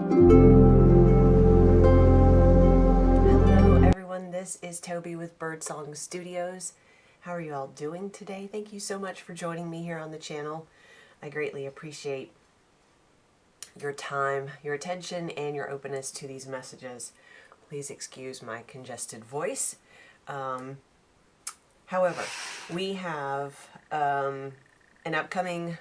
Hello everyone, this is Toby with Birdsong Studios. How are you all doing today? Thank you so much for joining me here on the channel. I greatly appreciate your time, your attention, and your openness to these messages. Please excuse my congested voice. However, we have an upcoming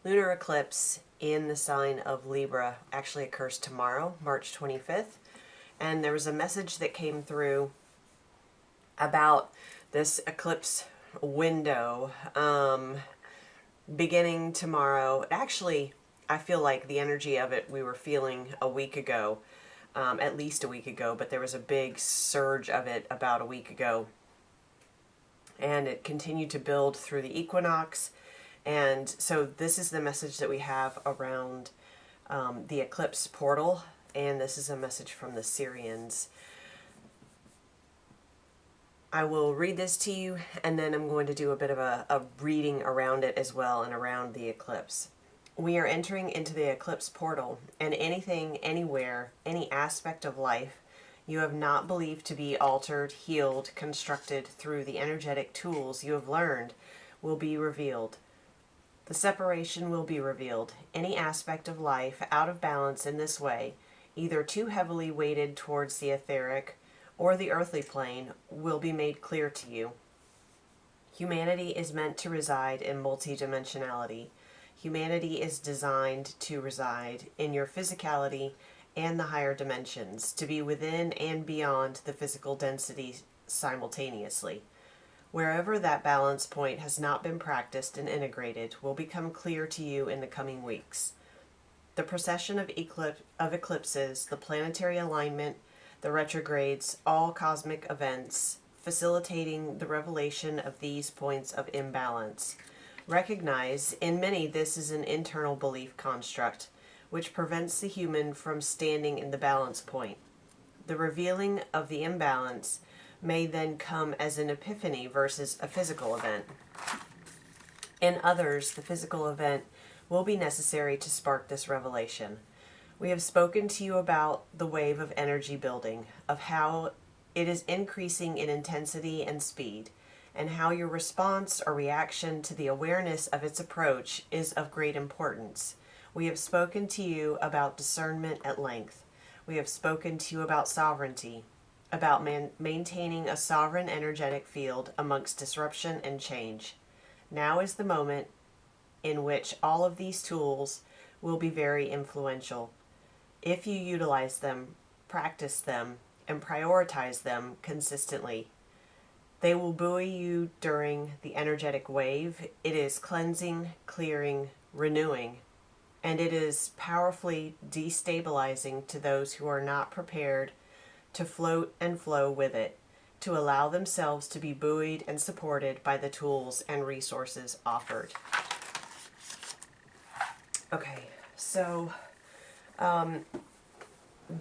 lunar eclipse in the sign of Libra. Actually occurs tomorrow, March 25th. And there was a message that came through about this eclipse window beginning tomorrow. Actually, I feel like the energy of it we were feeling a week ago, at least a week ago, but there was a big surge of it about a week ago. And it continued to build through the equinox. And so this is the message that we have around the eclipse portal. And this is a message from the Sirians. I will read this to you, and then I'm going to do a bit of a reading around it as well, and around the eclipse. We are entering into the eclipse portal, and anything, anywhere, any aspect of life you have not believed to be altered, healed, constructed through the energetic tools you have learned will be revealed. The separation will be revealed. Any aspect of life out of balance in this way, either too heavily weighted towards the etheric or the earthly plane, will be made clear to you. Humanity is meant to reside in multidimensionality. Humanity is designed to reside in your physicality and the higher dimensions, to be within and beyond the physical density simultaneously. Wherever that balance point has not been practiced and integrated will become clear to you in the coming weeks. The procession of eclipses, the planetary alignment, the retrogrades, all cosmic events, facilitating the revelation of these points of imbalance. Recognize, in many this is an internal belief construct, which prevents the human from standing in the balance point. The revealing of the imbalance may then come as an epiphany versus a physical event. In others, the physical event will be necessary to spark this revelation. We have spoken to you about the wave of energy building, of how it is increasing in intensity and speed, and how your response or reaction to the awareness of its approach is of great importance. We have spoken to you about discernment at length. We have spoken to you about sovereignty, about maintaining a sovereign energetic field amongst disruption and change. Now is the moment in which all of these tools will be very influential. If you utilize them, practice them, and prioritize them consistently, they will buoy you during the energetic wave. It is cleansing, clearing, renewing, and it is powerfully destabilizing to those who are not prepared to float and flow with it, to allow themselves to be buoyed and supported by the tools and resources offered. Okay, so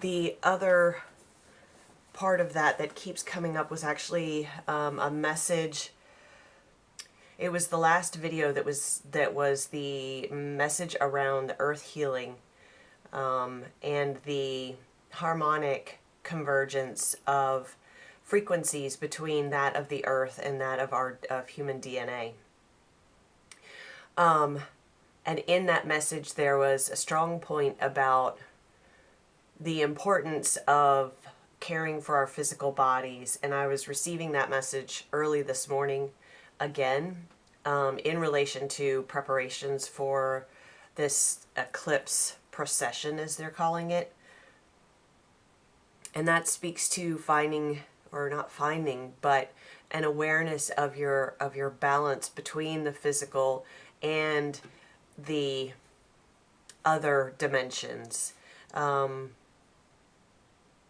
the other part of that keeps coming up was actually a message. It was the last video that was the message around the earth healing and the harmonic convergence of frequencies between that of the earth and that of human DNA. And in that message there was a strong point about the importance of caring for our physical bodies, and I was receiving that message early this morning again in relation to preparations for this eclipse procession, as they're calling it. And that speaks to finding, or not finding, but an awareness of your balance between the physical and the other dimensions.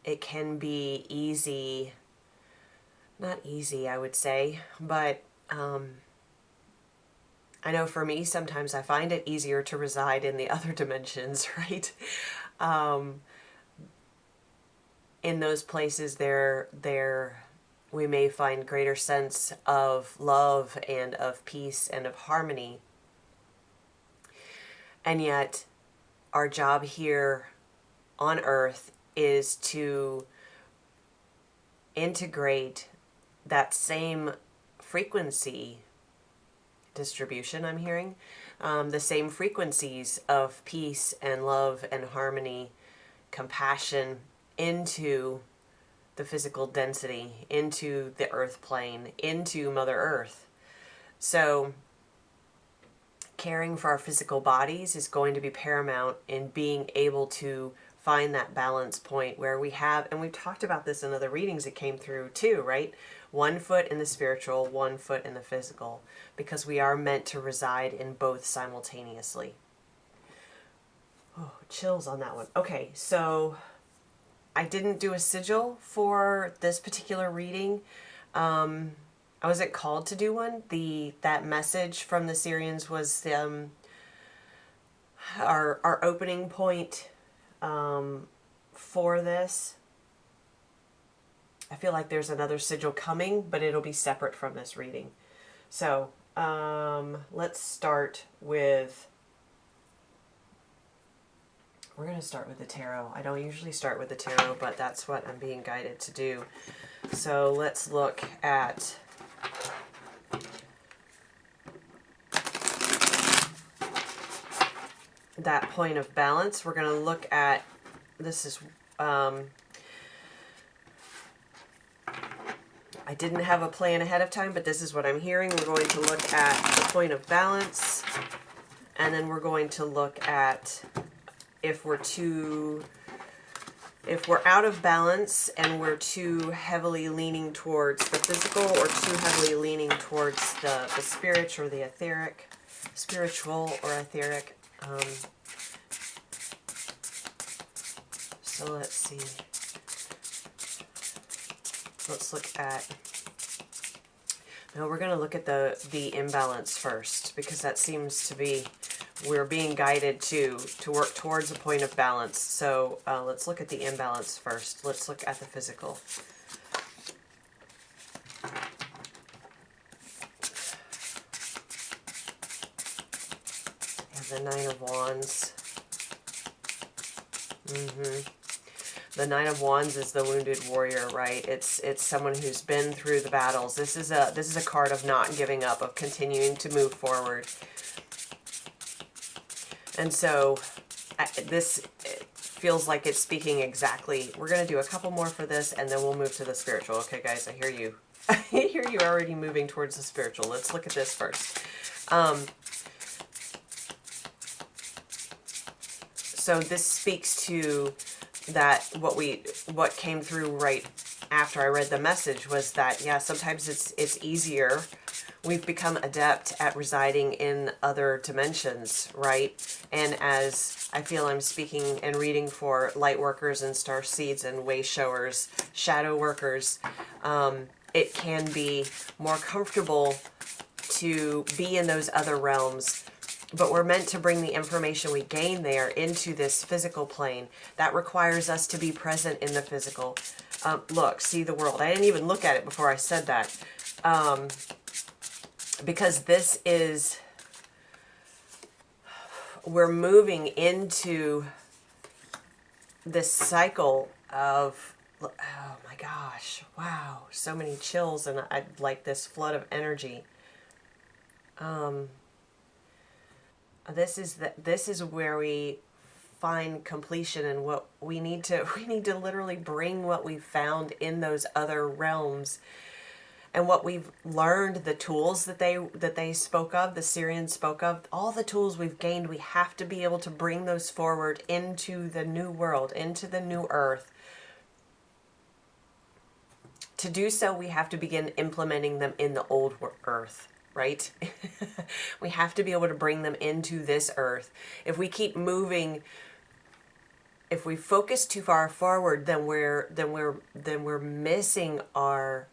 It can be easy, not easy I would say, but I know for me sometimes I find it easier to reside in the other dimensions, right? In those places we may find greater sense of love and of peace and of harmony. And yet our job here on Earth is to integrate that same frequency distribution I'm hearing, the same frequencies of peace and love and harmony, compassion into the physical density, into the earth plane, into Mother Earth. So caring for our physical bodies is going to be paramount in being able to find that balance point where we have, and we've talked about this in other readings that came through too, right? 1 foot in the spiritual, 1 foot in the physical, because we are meant to reside in both simultaneously. Oh, chills on that one. Okay, so I didn't do a sigil for this particular reading. I wasn't called to do one. That message from the Sirians was our opening point for this. I feel like there's another sigil coming, but it'll be separate from this reading. So let's start with... We're going to start with the tarot. I don't usually start with the tarot, but that's what I'm being guided to do. So let's look at that point of balance. We're going to look at, this is, I didn't have a plan ahead of time, but this is what I'm hearing. We're going to look at the point of balance, and then we're going to look at if we're out of balance and we're too heavily leaning towards the physical or too heavily leaning towards the spirit or the etheric, spiritual or etheric. So let's see. Let's look at... No, we're going to look at the imbalance first, because that seems to be... We're being guided to work towards a point of balance. So let's look at the imbalance first. Let's look at the physical. And the Nine of Wands. The Nine of Wands is the wounded warrior, right? It's someone who's been through the battles. This is a card of not giving up, of continuing to move forward. And so this feels like it's speaking exactly. We're going to do a couple more for this, and then we'll move to the spiritual. Okay, guys, I hear you. I hear you already moving towards the spiritual. Let's look at this first. So this speaks to that what came through right after I read the message was that, yeah, sometimes it's easier. We've become adept at residing in other dimensions, right? And as I feel I'm speaking and reading for Lightworkers and Starseeds and Wayshowers, shadow workers, it can be more comfortable to be in those other realms. But we're meant to bring the information we gain there into this physical plane. That requires us to be present in the physical. Look, see the world. I didn't even look at it before I said that. Because this is, we're moving into this cycle of, oh my gosh, wow, so many chills, and I like this flood of energy. This is where we find completion, and what we need to literally bring what we found in those other realms. And what we've learned, the tools that they spoke of, the Sirians spoke of, all the tools we've gained, we have to be able to bring those forward into the new world, into the new earth. To do so, we have to begin implementing them in the old earth, right? We have to be able to bring them into this earth. If we keep moving, if we focus too far forward, then we're missing our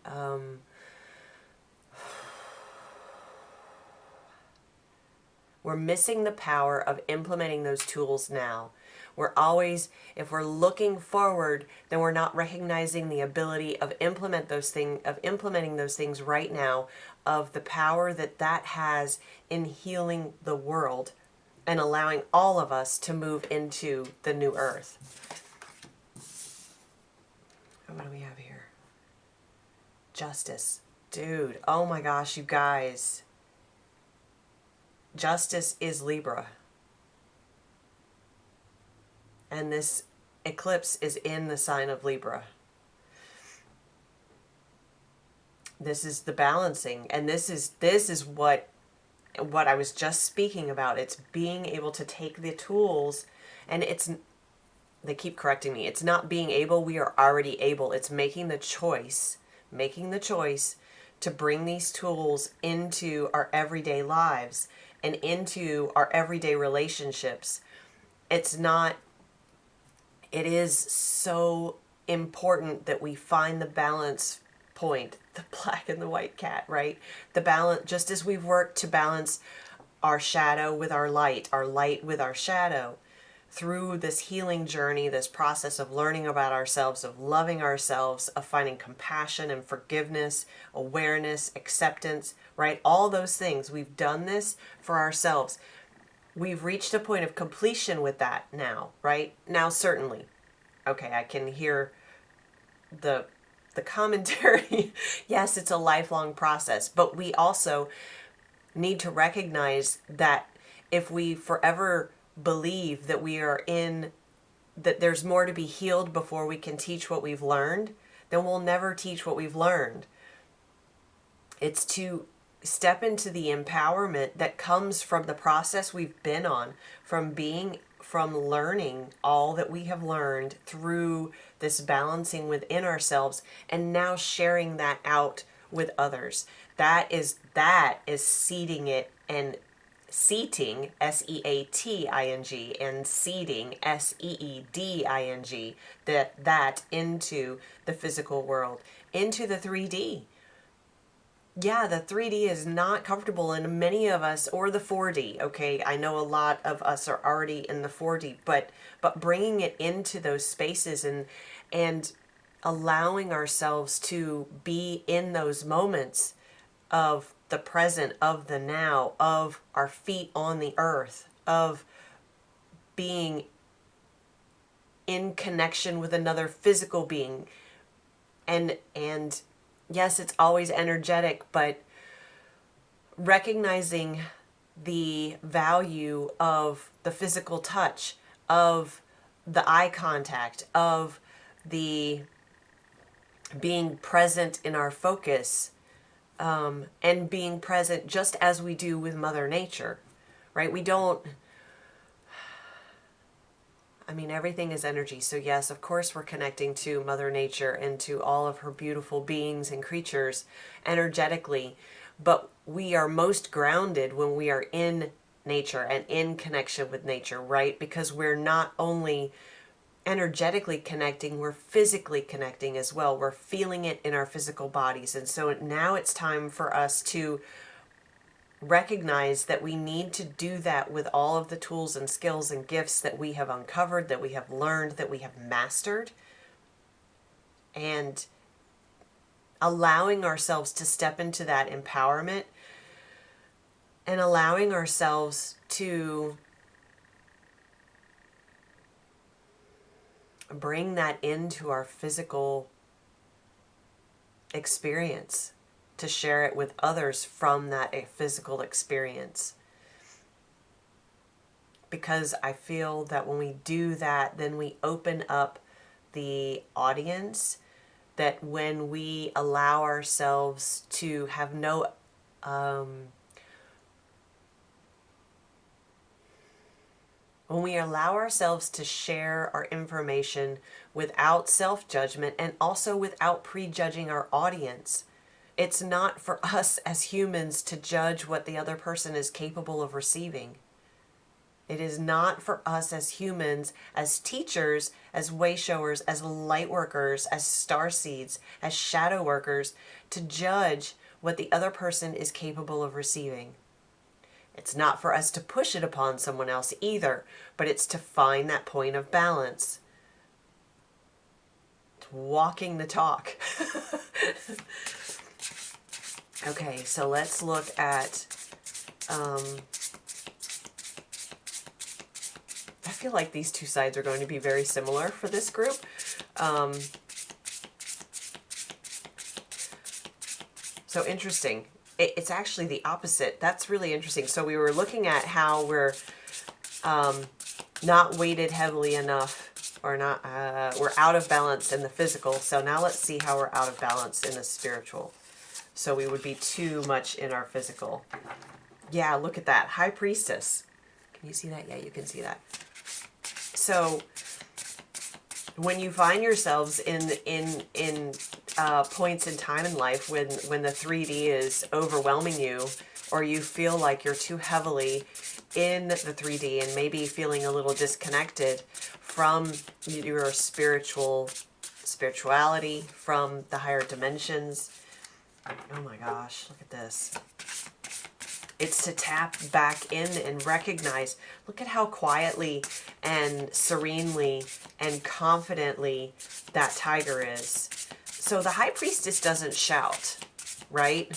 we're missing the power of implementing those tools now. We're always, if we're looking forward, then we're not recognizing the ability of implementing those things right now, of the power that has in healing the world and allowing all of us to move into the new earth. What do we have here? Justice. Dude, oh my gosh, you guys. Justice is Libra. And this eclipse is in the sign of Libra. This is the balancing, and this is what I was just speaking about. It's being able to take the tools, and they keep correcting me. It's not being able, we are already able. It's making the choice to bring these tools into our everyday lives and into our everyday relationships. It is so important that we find the balance point, the black and the white cat, right? The balance, just as we've worked to balance our shadow with our light with our shadow, through this healing journey, this process of learning about ourselves, of loving ourselves, of finding compassion and forgiveness, awareness, acceptance, right? All those things. We've done this for ourselves. We've reached a point of completion with that now, right? Now, certainly. Okay, I can hear the commentary. Yes, it's a lifelong process, but we also need to recognize that if we forever believe that that there's more to be healed before we can teach what we've learned, then we'll never teach what we've learned. It's to step into the empowerment that comes from the process we've been on, from learning all that we have learned through this balancing within ourselves, and now sharing that out with others. That is seeding it, and seating, S-E-A-T-I-N-G, and seeding, S-E-E-D-I-N-G, that into the physical world, into the 3D. Yeah, the 3D is not comfortable in many of us, or the 4D, okay? I know a lot of us are already in the 4D, but bringing it into those spaces and allowing ourselves to be in those moments of the present, of the now, of our feet on the earth, of being in connection with another physical being. And yes, it's always energetic, but recognizing the value of the physical touch, of the eye contact, of the being present in our focus, and being present just as we do with Mother Nature, right? Everything is energy. So yes, of course we're connecting to Mother Nature and to all of her beautiful beings and creatures energetically, but we are most grounded when we are in nature and in connection with nature, right? Because we're not only energetically connecting, we're physically connecting as well. We're feeling it in our physical bodies. And so now it's time for us to recognize that we need to do that with all of the tools and skills and gifts that we have uncovered, that we have learned, that we have mastered, and allowing ourselves to step into that empowerment and allowing ourselves to bring that into our physical experience, to share it with others from that physical experience. Because I feel that when we do that, then we open up the audience, that when we allow ourselves to have when we allow ourselves to share our information without self-judgment and also without prejudging our audience. It's not for us as humans to judge what the other person is capable of receiving. It is not for us as humans, as teachers, as Wayshowers, as Lightworkers, as Starseeds, as Shadow Workers, to judge what the other person is capable of receiving. It's not for us to push it upon someone else either, but it's to find that point of balance. It's walking the talk. Okay, so let's look at, I feel like these two sides are going to be very similar for this group. So interesting. It's actually the opposite. That's really interesting. So we were looking at how we're not weighted heavily enough, or not, we're out of balance in the physical. So now let's see how we're out of balance in the spiritual. So we would be too much in our physical. Yeah, look at that. High Priestess. Can you see that? Yeah, you can see that. So when you find yourselves in points in time in life when the 3D is overwhelming you, or you feel like you're too heavily in the 3D and maybe feeling a little disconnected from your spirituality, from the higher dimensions. Oh my gosh, look at this. It's to tap back in and recognize, look at how quietly and serenely and confidently that tiger is. So the High Priestess doesn't shout, right?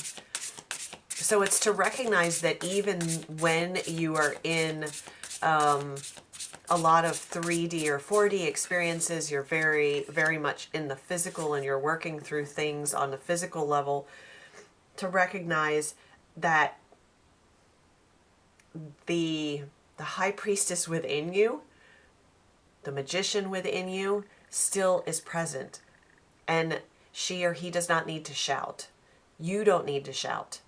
So it's to recognize that even when you are in a lot of 3D or 4D experiences, you're very, very much in the physical and you're working through things on the physical level, to recognize that the High Priestess within you, the magician within you, still is present. And she or he does not need to shout. You don't need to shout.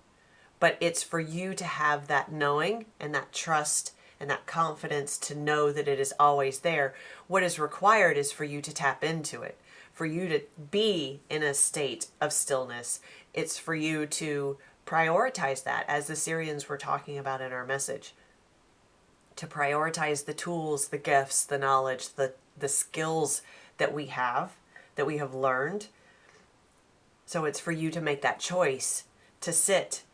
But it's for you to have that knowing and that trust and that confidence to know that it is always there. What is required is for you to tap into it, for you to be in a state of stillness. It's for you to prioritize that, as the Sirians were talking about in our message. To prioritize the tools, the gifts, the knowledge, the skills that we have learned. So it's for you to make that choice to sit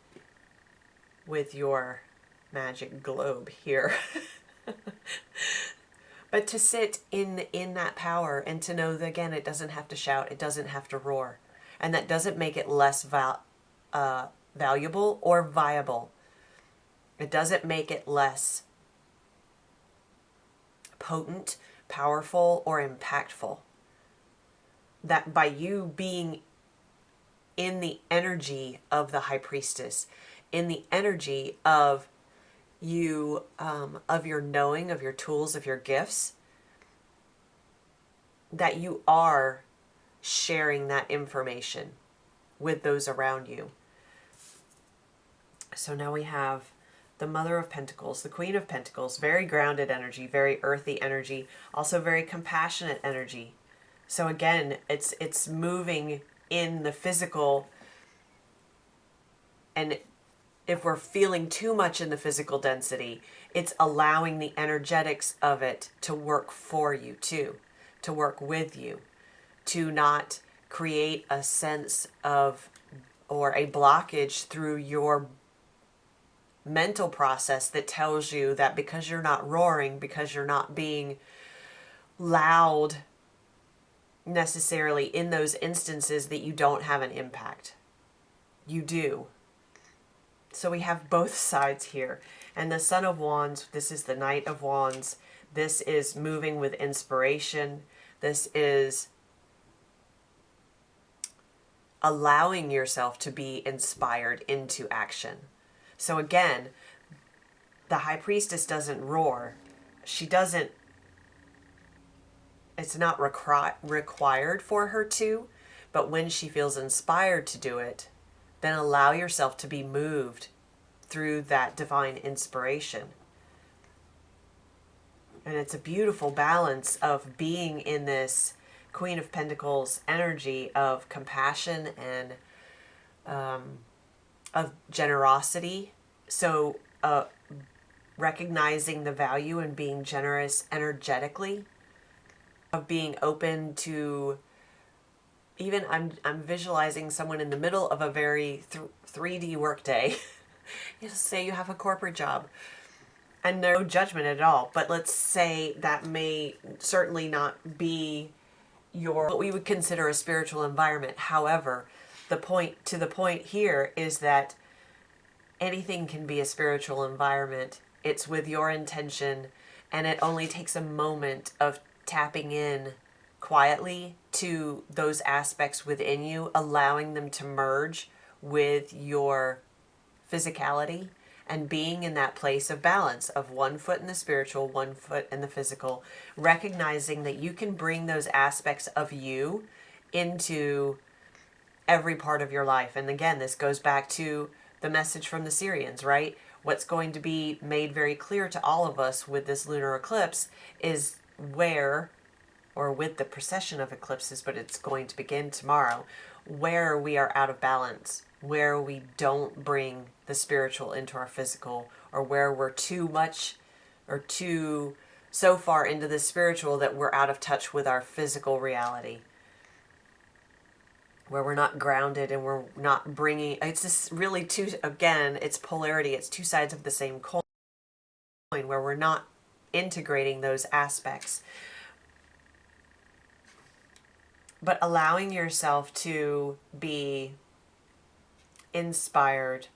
with your magic globe here. But to sit in that power and to know that, again, it doesn't have to shout, it doesn't have to roar. And that doesn't make it less valuable or viable. It doesn't make it less potent, powerful, or impactful. That by you being in the energy of the High Priestess, in the energy of you, of your knowing, of your tools, of your gifts, that you are sharing that information with those around you. So now we have the Mother of Pentacles, the Queen of Pentacles, very grounded energy, very earthy energy, also very compassionate energy. So again, it's moving in the physical, and if we're feeling too much in the physical density, it's allowing the energetics of it to work for you too, to work with you, to not create a sense of, or a blockage through your mental process that tells you that because you're not roaring, because you're not being loud necessarily in those instances, that you don't have an impact. You do. So we have both sides here. And the Son of Wands, this is the Knight of Wands. This is moving with inspiration. This is allowing yourself to be inspired into action. So again, the High Priestess doesn't roar. She doesn't, it's not required for her to, but when she feels inspired to do it, then allow yourself to be moved through that divine inspiration. And it's a beautiful balance of being in this Queen of Pentacles energy of compassion and of generosity. So recognizing the value in being generous energetically, of being open to, even I'm visualizing someone in the middle of a very 3D workday. Say you have a corporate job, and no judgment at all, but let's say that may certainly not be what we would consider a spiritual environment. However, the point here is that anything can be a spiritual environment. It's with your intention, and it only takes a moment of tapping in quietly to those aspects within you, allowing them to merge with your physicality and being in that place of balance of one foot in the spiritual, one foot in the physical, recognizing that you can bring those aspects of you into every part of your life. And again, this goes back to the message from the Sirians, right? What's going to be made very clear to all of us with this lunar eclipse is where, or with the procession of eclipses, but it's going to begin tomorrow, where we are out of balance, where we don't bring the spiritual into our physical, or where we're too much or too so far into the spiritual that we're out of touch with our physical reality, where we're not grounded and we're not bringing, it's just really two, again, it's polarity, it's two sides of the same coin, where we're not integrating those aspects. But allowing yourself to be inspired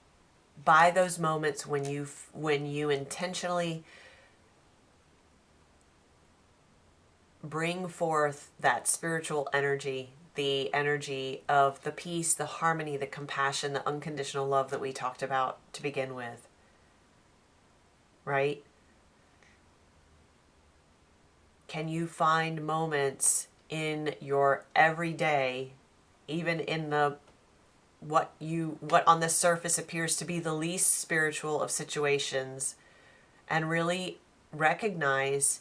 by those moments when you intentionally bring forth that spiritual energy, the energy of the peace, the harmony, the compassion, the unconditional love that we talked about to begin with, right? Can you find moments in your everyday, even in the what on the surface appears to be the least spiritual of situations, and really recognize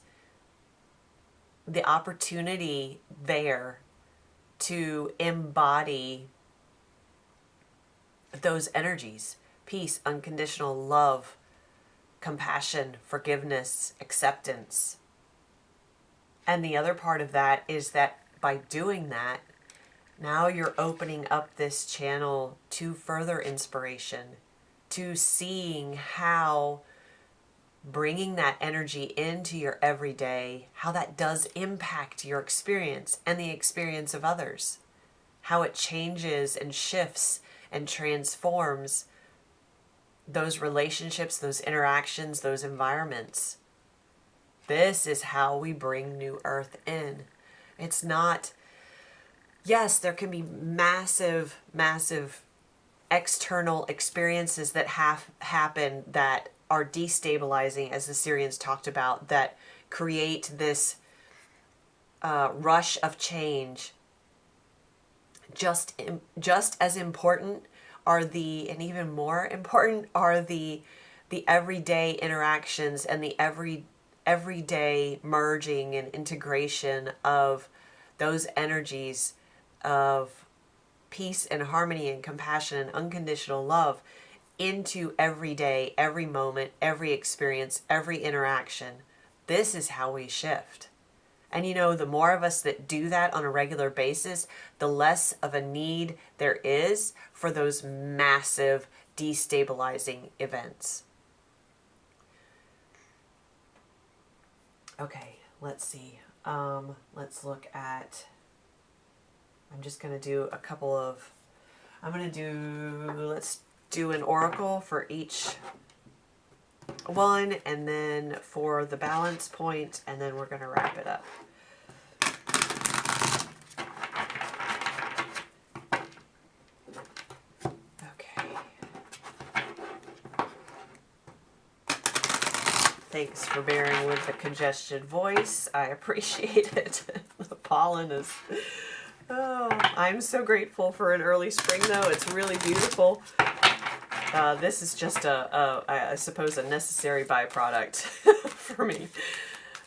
the opportunity there to embody those energies: peace, unconditional love, compassion, forgiveness, acceptance. And the other part of that is that by doing that, now you're opening up this channel to further inspiration, to seeing how bringing that energy into your everyday, how that does impact your experience and the experience of others, how it changes and shifts and transforms those relationships, those interactions, those environments. This is how we bring New Earth in. It's not, yes, there can be massive, massive external experiences that happen that are destabilizing, as the Sirians talked about, that create this rush of change. Just as important are the, and even more important are the everyday interactions and the everyday merging and integration of those energies of peace and harmony and compassion and unconditional love into every day, every moment, every experience, every interaction. This is how we shift. And you know, the more of us that do that on a regular basis, the less of a need there is for those massive destabilizing events. Okay, let's see. Let's look at, I'm just going to do a couple of, let's do an oracle for each one, and then for the balance point, and then we're going to wrap it up. Okay. Thanks for bearing with the congested voice. I appreciate it. The pollen is... Oh, I'm so grateful for an early spring, though. It's really beautiful. This is just I suppose, a necessary byproduct for me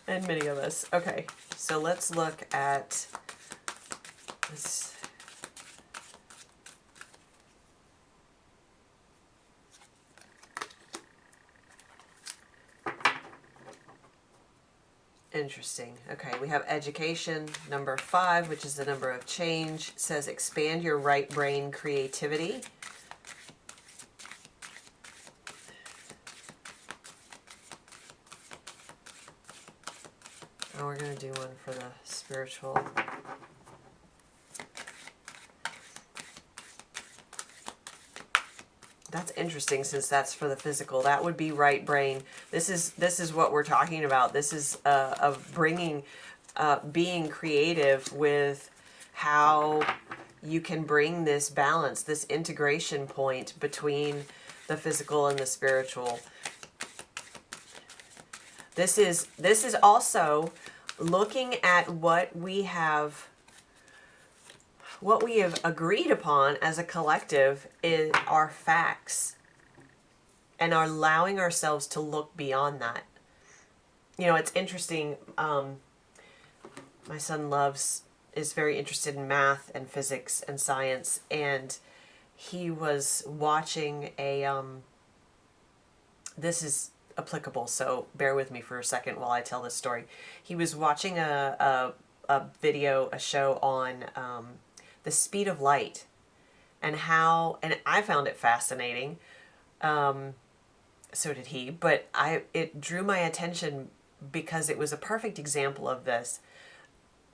and many of us. Okay, so let's look at this. Interesting. Okay, we have education, number 5, which is the number of change. It says expand your right brain creativity. Oh, we're going to do one for the spiritual. That's interesting, since that's for the physical. That would be right brain. This is what we're talking about. This is of bringing, being creative with how you can bring this balance, this integration point between the physical and the spiritual. This is also looking at what we have agreed upon as a collective is our facts, and are allowing ourselves to look beyond that. You know, it's interesting. My son is very interested in math and physics and science, and he was watching this is applicable, so bear with me for a second while I tell this story. He was watching a show on the speed of light, and I found it fascinating. So did he, but it drew my attention because it was a perfect example of this.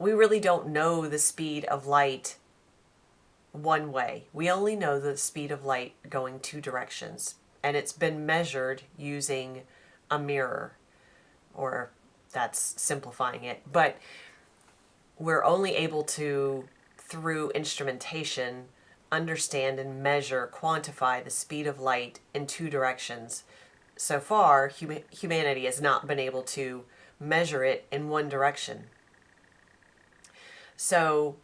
We really don't know the speed of light one way. We only know the speed of light going two directions. And it's been measured using a mirror, or that's simplifying it. But we're only able to, through instrumentation, understand and measure, quantify the speed of light in two directions. So far, humanity has not been able to measure it in one direction. So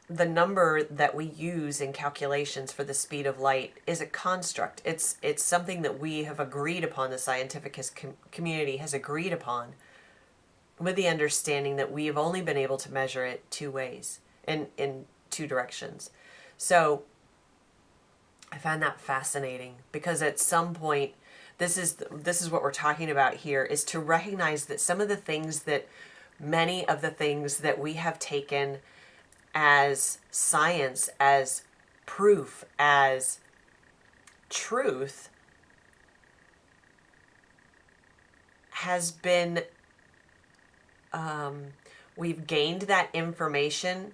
the number that we use in calculations for the speed of light is a construct. It's something that we have agreed upon, the scientific community has agreed upon, with the understanding that we have only been able to measure it two ways, in two directions. So I find that fascinating, because at some point, this is what we're talking about here, is to recognize that many of the things that we have taken as science, as proof, as truth, has been, we've gained that information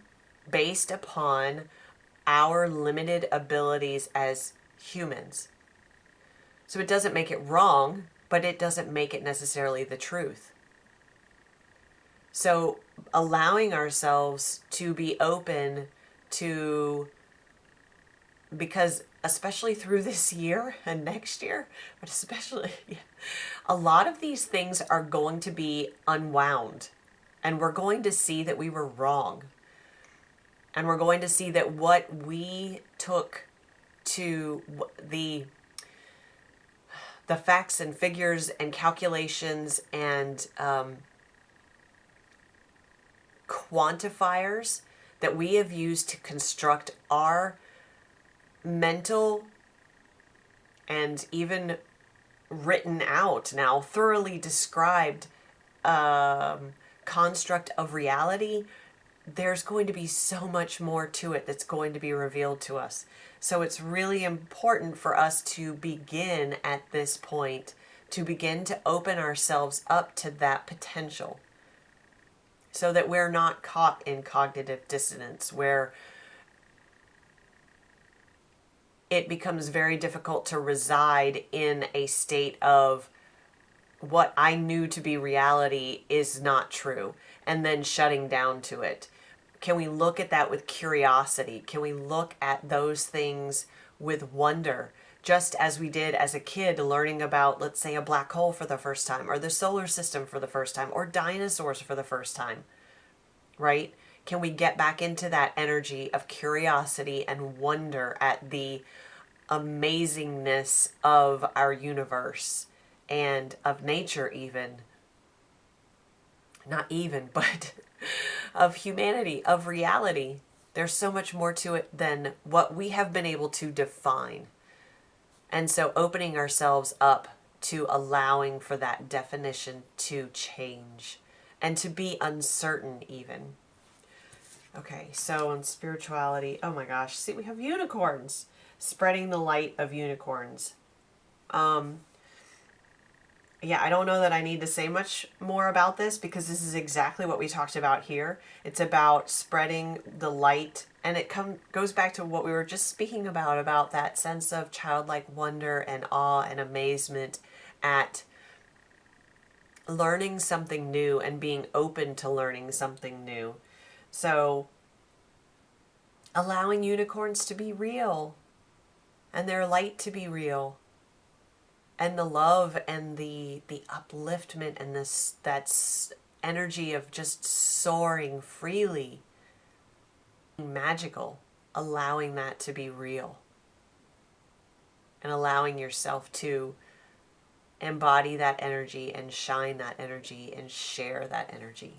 based upon our limited abilities as humans. So it doesn't make it wrong, but it doesn't make it necessarily the truth. So allowing ourselves to be open to, because especially through this year and next year, but especially, a lot of these things are going to be unwound, and we're going to see that we were wrong. And we're going to see that what we took to the facts and figures and calculations and quantifiers that we have used to construct our mental and even written out, now thoroughly described construct of reality, there's going to be so much more to it that's going to be revealed to us. So it's really important for us to begin at this point, to begin to open ourselves up to that potential, so that we're not caught in cognitive dissonance, where it becomes very difficult to reside in a state of what I knew to be reality is not true, and then shutting down to it. Can we look at that with curiosity? Can we look at those things with wonder? Just as we did as a kid, learning about, let's say, a black hole for the first time, or the solar system for the first time, or dinosaurs for the first time, right? Can we get back into that energy of curiosity and wonder at the amazingness of our universe and of nature, even? Not even, but of humanity, of reality. There's so much more to it than what we have been able to define. And so opening ourselves up to allowing for that definition to change and to be uncertain even. Okay, so on spirituality, oh my gosh, see, we have unicorns. Spreading the light of unicorns. Yeah, I don't know that I need to say much more about this, because this is exactly what we talked about here. It's about spreading the light, and it goes back to what we were just speaking about that sense of childlike wonder and awe and amazement at learning something new and being open to learning something new. So allowing unicorns to be real and their light to be real, and the love and the upliftment and that's energy of just soaring freely, magical, allowing that to be real and allowing yourself to embody that energy and shine that energy and share that energy.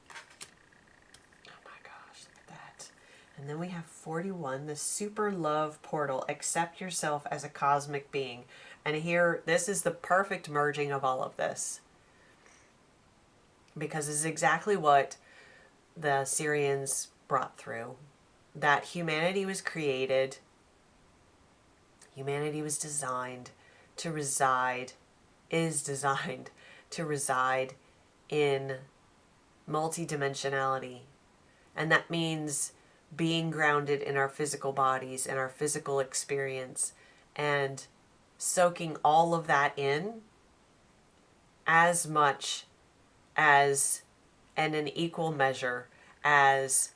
Oh my gosh, look at that. And then we have 41, the super love portal. Accept yourself as a cosmic being. And here, this is the perfect merging of all of this, because this is exactly what the Sirians brought through. That humanity was created, humanity was designed to reside, is designed to reside in multidimensionality. And that means being grounded in our physical bodies and our physical experience and soaking all of that in as much as and in equal measure as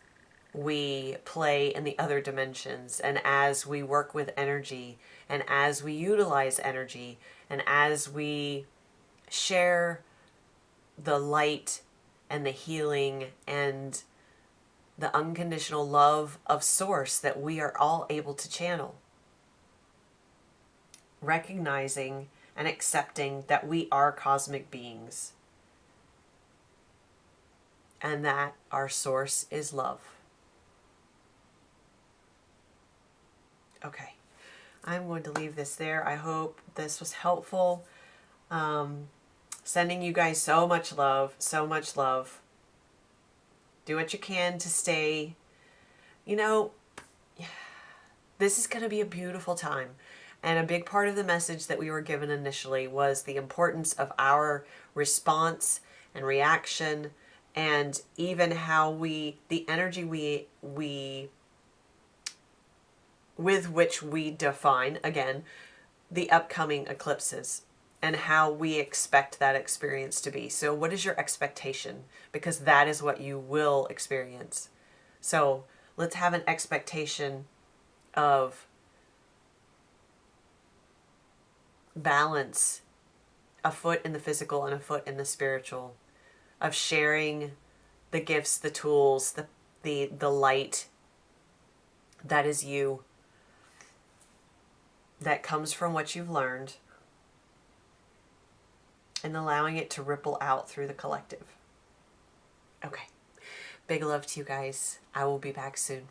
we play in the other dimensions, and as we work with energy, and as we utilize energy, and as we share the light and the healing and the unconditional love of Source that we are all able to channel. Recognizing and accepting that we are cosmic beings and that our source is love. Okay, I'm going to leave this there. I hope this was helpful. Sending you guys so much love, so much love. Do what you can to stay, you know, this is going to be a beautiful time. And a big part of the message that we were given initially was the importance of our response and reaction, and even how the energy with which we define, again, the upcoming eclipses and how we expect that experience to be. So what is your expectation? Because that is what you will experience. So let's have an expectation of balance, a foot in the physical and a foot in the spiritual, of sharing the gifts, the tools, the light that is you, that comes from what you've learned, and allowing it to ripple out through the collective. Okay. Big love to you guys. I will be back soon.